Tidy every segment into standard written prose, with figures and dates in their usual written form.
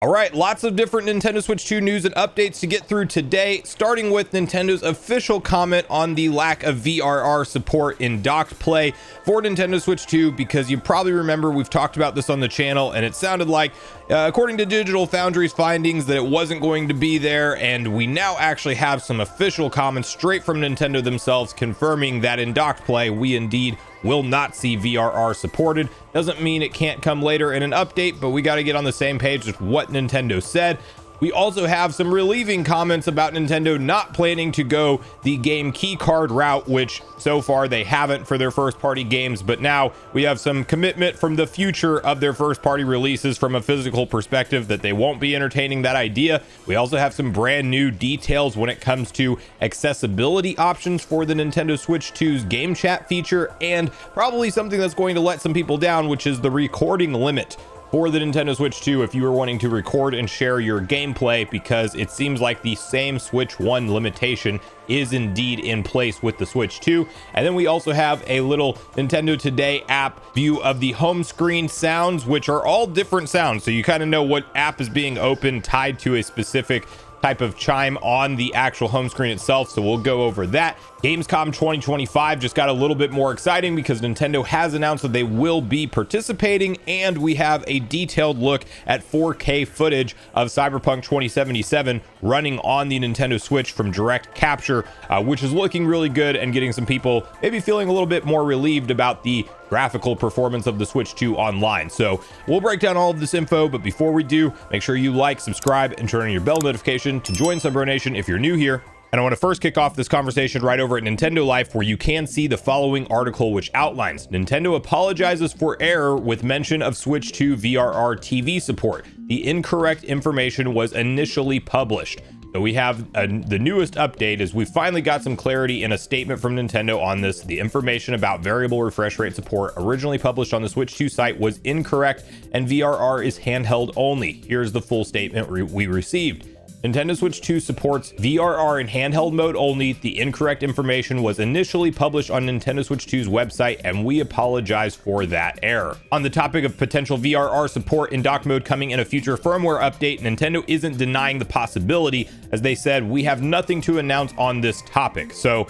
All right, lots of different Nintendo Switch 2 news and updates to get through today, starting with Nintendo's official comment on the lack of VRR support in docked play for Nintendo Switch 2, because you probably remember we've talked about this on the channel, and it sounded like, according to Digital Foundry's findings, that it wasn't going to be there, and we now actually have some official comments straight from Nintendo themselves confirming that in docked play, we indeed will not see VRR supported. Doesn't mean it can't come later in an update, but we got to get on the same page with what Nintendo said. We also have some relieving comments about Nintendo not planning to go the game key card route, which so far they haven't for their first party games, but now we have some commitment from the future of their first party releases from a physical perspective that they won't be entertaining that idea. We also have some brand new details when it comes to accessibility options for the Nintendo Switch 2's game chat feature, and probably something that's going to let some people down, which is the recording limit for the Nintendo Switch 2 if you were wanting to record and share your gameplay, because it seems like the same Switch 1 limitation is indeed in place with the Switch 2. And then we also have a little Nintendo Today app view of the home screen sounds, which are all different sounds, so you kind of know what app is being open tied to a specific type of chime on the actual home screen itself, so we'll go over that. Gamescom 2025 just got a little bit more exciting because Nintendo has announced that they will be participating, and we have a detailed look at 4K footage of Cyberpunk 2077 running on the Nintendo Switch from direct capture, which is looking really good and getting some people maybe feeling a little bit more relieved about the graphical performance of the Switch 2 online. So we'll break down all of this info, but before we do, make sure you like, subscribe, and turn on your bell notification to join Sunbro Nation if you're new here. And I want to first kick off this conversation right over at Nintendo Life, where you can see the following article, which outlines Nintendo apologizes for error with mention of Switch 2 VRR TV support. The incorrect information was initially published. So we have the newest update is we finally got some clarity in a statement from Nintendo on this. The information about variable refresh rate support originally published on the Switch 2 site was incorrect, and VRR is handheld only. Here's the full statement we received. Nintendo Switch 2 supports VRR in handheld mode only. The incorrect information was initially published on Nintendo Switch 2's website, and we apologize for that error. On the topic of potential VRR support in dock mode coming in a future firmware update, Nintendo isn't denying the possibility. As they said, we have nothing to announce on this topic. So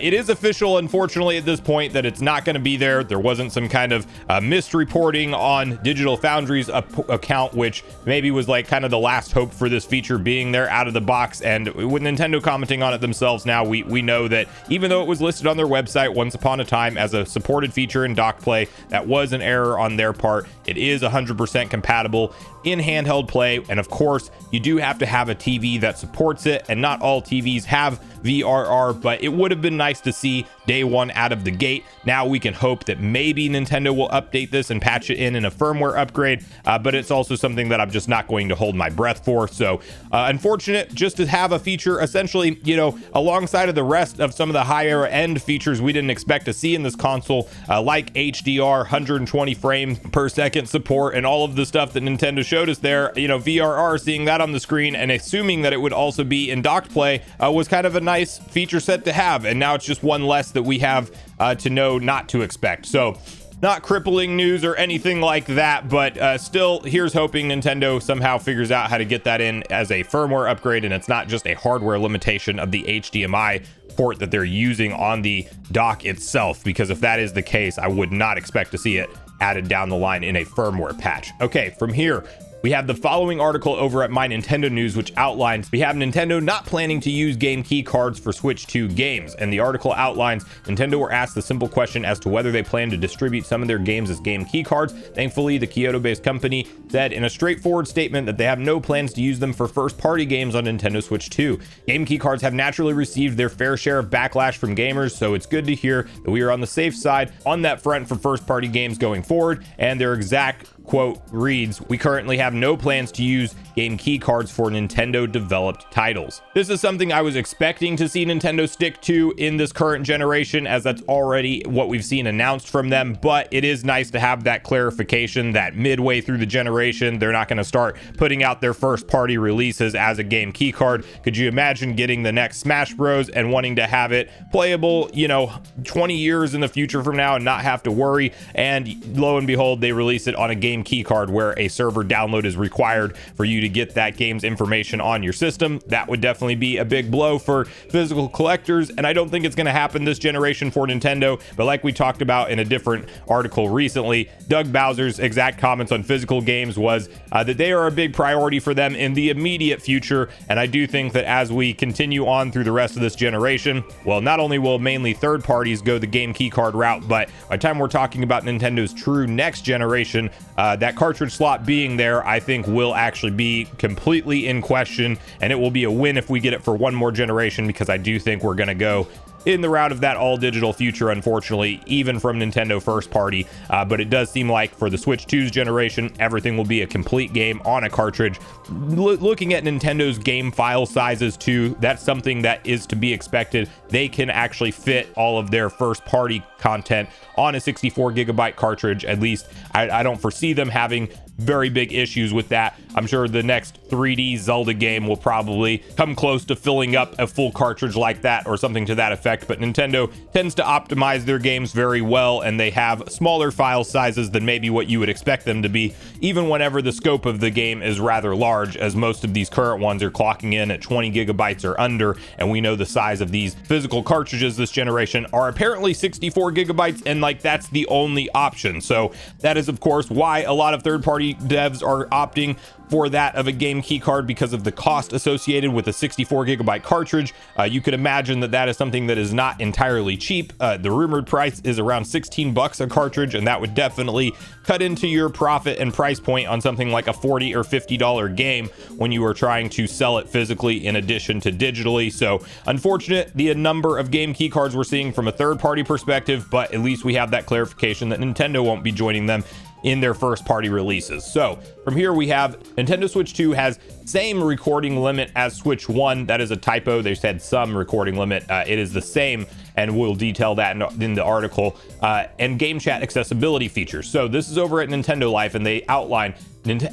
it is official, unfortunately, at this point, that it's not going to be there. There wasn't some kind of misreporting on Digital Foundry's account, which maybe was like kind of the last hope for this feature being there out of the box. And with Nintendo commenting on it themselves now, we know that even though it was listed on their website once upon a time as a supported feature in dock play, that was an error on their part. It is 100% compatible in handheld play, and of course you do have to have a TV that supports it, and not all TVs have VRR, but it would have been nice to see day one out of the gate. Now we can hope that maybe Nintendo will update this and patch it in a firmware upgrade, but it's also something that I'm just not going to hold my breath for. So unfortunate just to have a feature essentially, you know, alongside of the rest of some of the higher end features we didn't expect to see in this console, like HDR 120 frames per second support and all of the stuff that Nintendo showed us there. You know, VRR, seeing that on the screen and assuming that it would also be in docked play was kind of a nice feature set to have, and now it's just one less that we have to know not to expect. So not crippling news or anything like that, but still, here's hoping Nintendo somehow figures out how to get that in as a firmware upgrade, and it's not just a hardware limitation of the HDMI port that they're using on the dock itself, because if that is the case, I would not expect to see it added down the line in a firmware patch. Okay, from here, we have the following article over at My Nintendo News, which outlines we have Nintendo not planning to use game key cards for Switch 2 games. And the article outlines Nintendo were asked the simple question as to whether they plan to distribute some of their games as game key cards. Thankfully, the Kyoto-based company said in a straightforward statement that they have no plans to use them for first-party games on Nintendo Switch 2. Game key cards have naturally received their fair share of backlash from gamers, so it's good to hear that we are on the safe side on that front for first-party games going forward. And their exact quote reads, "We currently have no plans to use game key cards for Nintendo developed titles." This is something I was expecting to see Nintendo stick to in this current generation, as that's already what we've seen announced from them, but it is nice to have that clarification that midway through the generation they're not going to start putting out their first party releases as a game key card. Could you imagine getting the next Smash Bros and wanting to have it playable, you know, 20 years in the future from now and not have to worry, and lo and behold they release it on a game key card where a server download is required for you to get that game's information on your system. That would definitely be a big blow for physical collectors, and I don't think it's going to happen this generation for Nintendo. But like we talked about in a different article recently, Doug Bowser's exact comments on physical games was that they are a big priority for them in the immediate future. And I do think that as we continue on through the rest of this generation, well, not only will mainly third parties go the game key card route, but by the time we're talking about Nintendo's true next generation, that cartridge slot being there, I think will actually be completely in question, and it will be a win if we get it for one more generation, because I do think we're going to go in the route of that all digital future, unfortunately, even from Nintendo first party. But it does seem like for the Switch 2's generation, everything will be a complete game on a cartridge. Looking at Nintendo's game file sizes too, that's something that is to be expected. They can actually fit all of their first party content on a 64 gigabyte cartridge. At least I don't foresee them having very big issues with that. I'm sure the next 3D Zelda game will probably come close to filling up a full cartridge like that or something to that effect, but Nintendo tends to optimize their games very well, and they have smaller file sizes than maybe what you would expect them to be, even whenever the scope of the game is rather large, as most of these current ones are clocking in at 20 gigabytes or under, and we know the size of these physical cartridges this generation are apparently 64 gigabytes, and like that's the only option. So that is of course why a lot of third-party devs are opting for that of a game key card, because of the cost associated with a 64 gigabyte cartridge. You could imagine that that is something that is not entirely cheap. The rumored price is around $16 a cartridge, and that would definitely cut into your profit and price point on something like a $40 or $50 game when you are trying to sell it physically in addition to digitally. So unfortunate the number of game key cards we're seeing from a third party perspective, but at least we have that clarification that Nintendo won't be joining them in their first party releases. So from here we have Nintendo Switch 2 has same recording limit as Switch 1. That is a typo. They said some recording limit. It is the same, and we'll detail that in the article. And game chat accessibility features. So this is over at Nintendo Life, and they outline,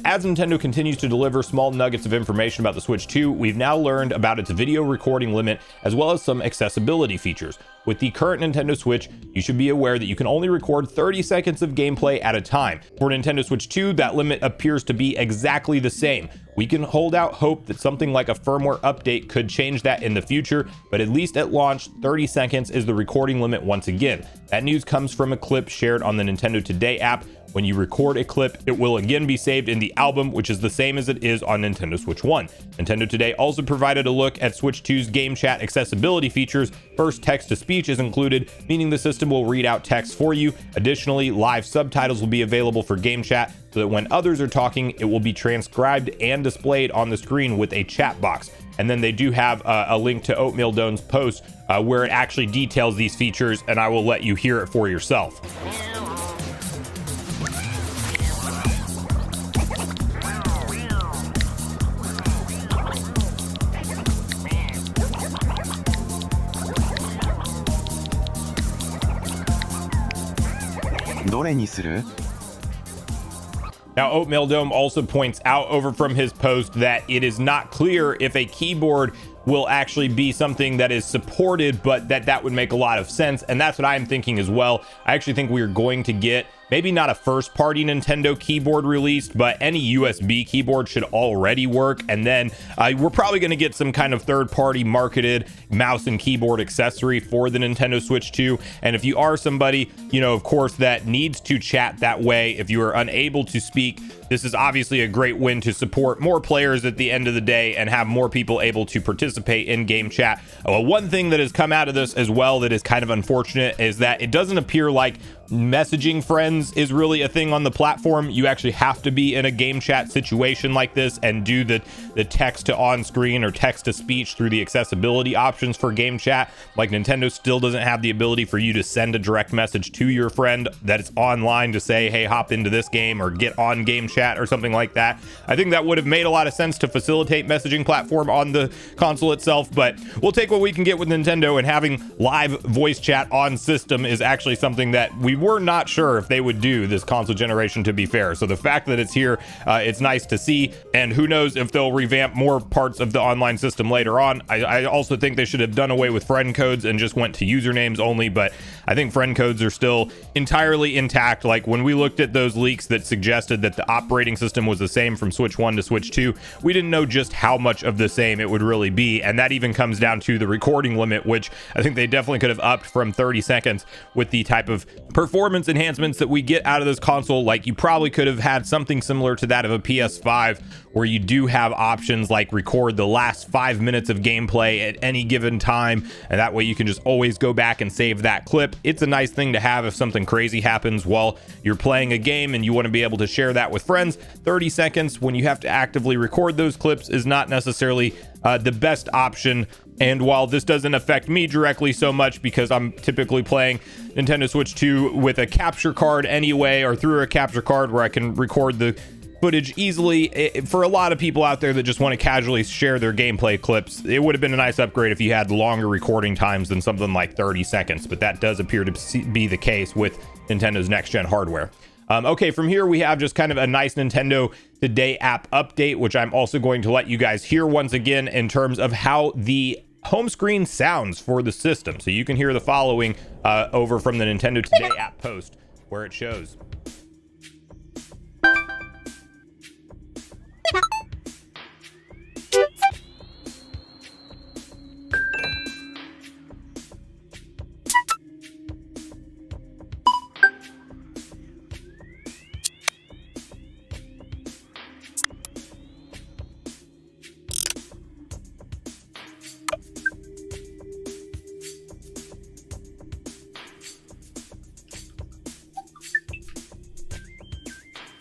as Nintendo continues to deliver small nuggets of information about the Switch 2, we've now learned about its video recording limit as well as some accessibility features. With the current Nintendo Switch, you should be aware that you can only record 30 seconds of gameplay at a time. For Nintendo Switch 2, that limit appears to be exactly the same. We can hold out hope that something like a firmware update could change that in the future, but at least at launch, 30 seconds is the recording limit once again. That news comes from a clip shared on the Nintendo Today app. When you record a clip, it will again be saved in the album, which is the same as it is on Nintendo Switch 1. Nintendo Today also provided a look at Switch 2's game chat accessibility features. First, text-to-speech is included, meaning the system will read out text for you. Additionally, live subtitles will be available for game chat, so that when others are talking, it will be transcribed and displayed on the screen with a chat box. And then they do have a link to Oatmeal Done's post where it actually details these features, and I will let you hear it for yourself. どれにする? Now, Oatmeal Dome also points out over from his post that it is not clear if a keyboard will actually be something that is supported, but that would make a lot of sense. And that's what I'm thinking as well. I actually think we are going to get maybe not a first party Nintendo keyboard released, but any USB keyboard should already work. And then we're probably going to get some kind of third party marketed mouse and keyboard accessory for the Nintendo Switch 2. And if you are somebody, you know, of course, that needs to chat that way, if you are unable to speak, this is obviously a great win to support more players at the end of the day and have more people able to participate in game chat. One thing that has come out of this as well that is kind of unfortunate is that it doesn't appear like messaging friends is really a thing on the platform. You actually have to be in a game chat situation like this and do the text to on screen or text to speech through the accessibility options for game chat. Like Nintendo still doesn't have the ability for you to send a direct message to your friend that is online to say, hey, hop into this game or get on game chat or something like that. I think that would have made a lot of sense to facilitate messaging platform on the console itself, but we'll take what we can get with Nintendo, and having live voice chat on system is actually something that we were not sure if they would do this console generation, to be fair. So the fact that it's here, it's nice to see, and who knows if they'll revamp more parts of the online system later on. I also think they should have done away with friend codes and just went to usernames only, but I think friend codes are still entirely intact. Like when we looked at those leaks that suggested that the operating system was the same from Switch 1 to Switch 2, we didn't know just how much of the same it would really be, and that even comes down to the recording limit, which I think they definitely could have upped from 30 seconds with the type of performance enhancements that we get out of this console. Like you probably could have had something similar to that of a PS5, where you do have options like record the last 5 minutes of gameplay at any given time, and that way you can just always go back and save that clip. It's a nice thing to have if something crazy happens while you're playing a game and you want to be able to share that with friends. 30 seconds when you have to actively record those clips is not necessarily the best option. And while this doesn't affect me directly so much because I'm typically playing Nintendo Switch 2 with a capture card anyway, or through a capture card where I can record the footage easily, for a lot of people out there that just want to casually share their gameplay clips, it would have been a nice upgrade if you had longer recording times than something like 30 seconds. But that does appear to be the case with Nintendo's next gen hardware. Okay, from here we have just kind of a nice Nintendo Today app update, which I'm also going to let you guys hear once again in terms of how the home screen sounds for the system. So you can hear the following over from the Nintendo Today app post, where it shows.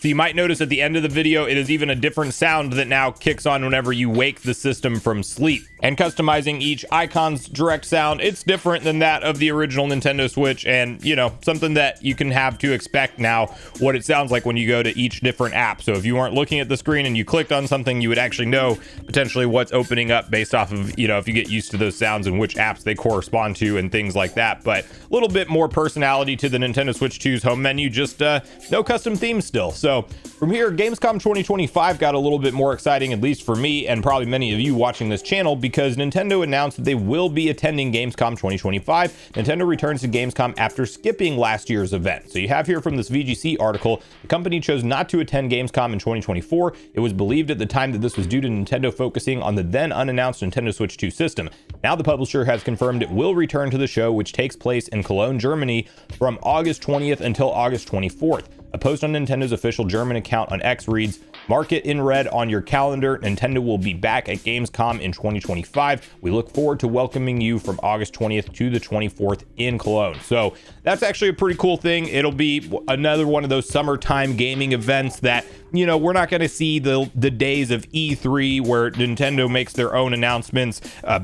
So you might notice at the end of the video, it is even a different sound that now kicks on whenever you wake the system from sleep. And customizing each icon's direct sound, it's different than that of the original Nintendo Switch, and you know, something that you can have to expect now what it sounds like when you go to each different app. So if you weren't looking at the screen and you clicked on something, you would actually know potentially what's opening up based off of, you know, if you get used to those sounds and which apps they correspond to and things like that. But a little bit more personality to the Nintendo Switch 2's home menu, just no custom themes still. So from here, Gamescom 2025 got a little bit more exciting, at least for me and probably many of you watching this channel, because Nintendo announced that they will be attending Gamescom 2025. Nintendo returns to Gamescom after skipping last year's event. So you have here from this VGC article, the company chose not to attend Gamescom in 2024. It was believed at the time that this was due to Nintendo focusing on the then unannounced Nintendo Switch 2 system. Now the publisher has confirmed it will return to the show, which takes place in Cologne, Germany from August 20th until August 24th. A post on Nintendo's official German account on X reads, "Mark it in red on your calendar. Nintendo will be back at Gamescom in 2025. We look forward to welcoming you from August 20th to the 24th in Cologne." So that's actually a pretty cool thing. It'll be another one of those summertime gaming events that, you know, we're not going to see the days of E3 where Nintendo makes their own announcements,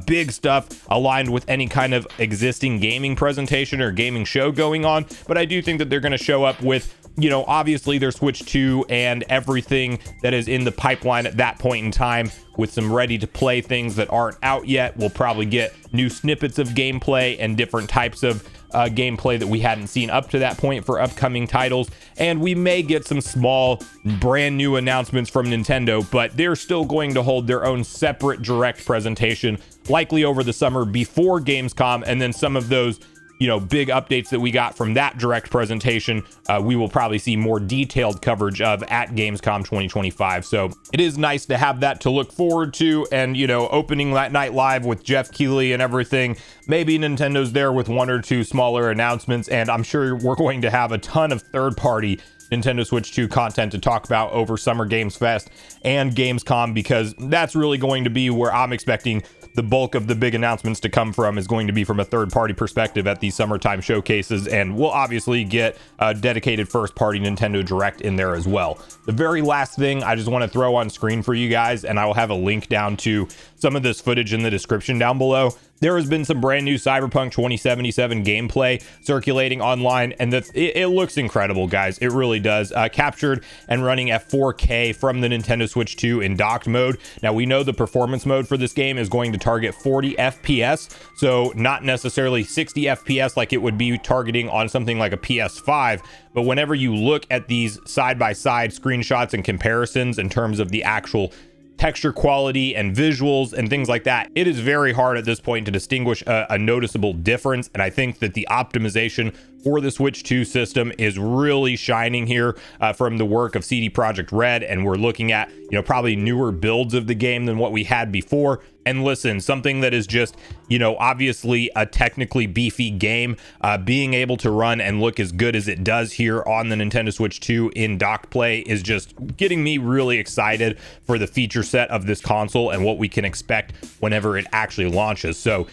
big stuff aligned with any kind of existing gaming presentation or gaming show going on. But I do think that they're going to show up with, you know, obviously their Switch 2 and everything that is in the pipeline at that point in time, with some ready to play things that aren't out yet. We'll probably get new snippets of gameplay and different types of gameplay that we hadn't seen up to that point for upcoming titles. And we may get some small brand new announcements from Nintendo, but they're still going to hold their own separate direct presentation, likely over the summer before Gamescom. And then some of those, you know, big updates that we got from that direct presentation, we will probably see more detailed coverage of at Gamescom 2025. So it is nice to have that to look forward to. And, you know, opening that night live with Jeff Keighley and everything, maybe Nintendo's there with one or two smaller announcements. And I'm sure we're going to have a ton of third-party Nintendo Switch 2 content to talk about over Summer Games Fest and Gamescom, because that's really going to be where I'm expecting the bulk of the big announcements to come from, is going to be from a third-party perspective at these summertime showcases, and we'll obviously get a dedicated first-party Nintendo Direct in there as well. The very last thing I just want to throw on screen for you guys, and I will have a link down to some of this footage in the description down below. There has been some brand new Cyberpunk 2077 gameplay circulating online, and it looks incredible, guys. It really does. Captured and running at 4K from the Nintendo Switch 2 in docked mode. Now, we know the performance mode for this game is going to target 40 FPS, so not necessarily 60 FPS like it would be targeting on something like a PS5. But whenever you look at these side-by-side screenshots and comparisons in terms of the actual texture quality and visuals and things like that, it is very hard at this point to distinguish a noticeable difference. And I think that the optimization for the Switch 2 system is really shining here from the work of CD Projekt Red, and we're looking at, you know, probably newer builds of the game than what we had before. And listen, something that is just, you know, obviously a technically beefy game, being able to run and look as good as it does here on the Nintendo Switch 2 in docked play is just getting me really excited for the feature set of this console and what we can expect whenever it actually launches. So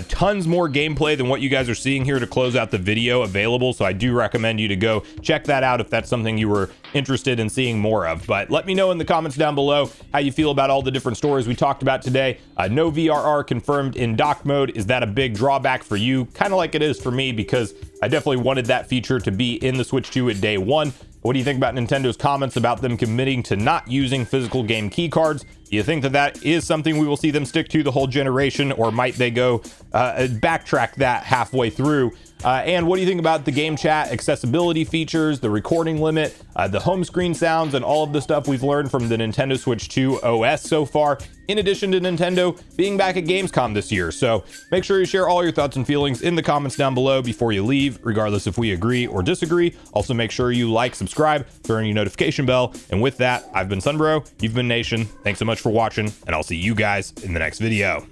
tons more gameplay than what you guys are seeing here to close out the video available. So I do recommend you to go check that out if that's something you were interested in seeing more of. But let me know in the comments down below how you feel about all the different stories we talked about today. No VRR confirmed in dock mode. Is that a big drawback for you? Kind of like it is for me, because I definitely wanted that feature to be in the Switch 2 at day one. What do you think about Nintendo's comments about them committing to not using physical game key cards? Do you think that that is something we will see them stick to the whole generation, or might they go backtrack that halfway through? And what do you think about the game chat accessibility features, the recording limit, the home screen sounds, and all of the stuff we've learned from the Nintendo Switch 2 OS so far, in addition to Nintendo being back at Gamescom this year? So make sure you share all your thoughts and feelings in the comments down below before you leave, regardless if we agree or disagree. Also, make sure you like, subscribe, turn on your notification bell. And with that, I've been Sunbro, you've been Nation. Thanks so much for watching, and I'll see you guys in the next video.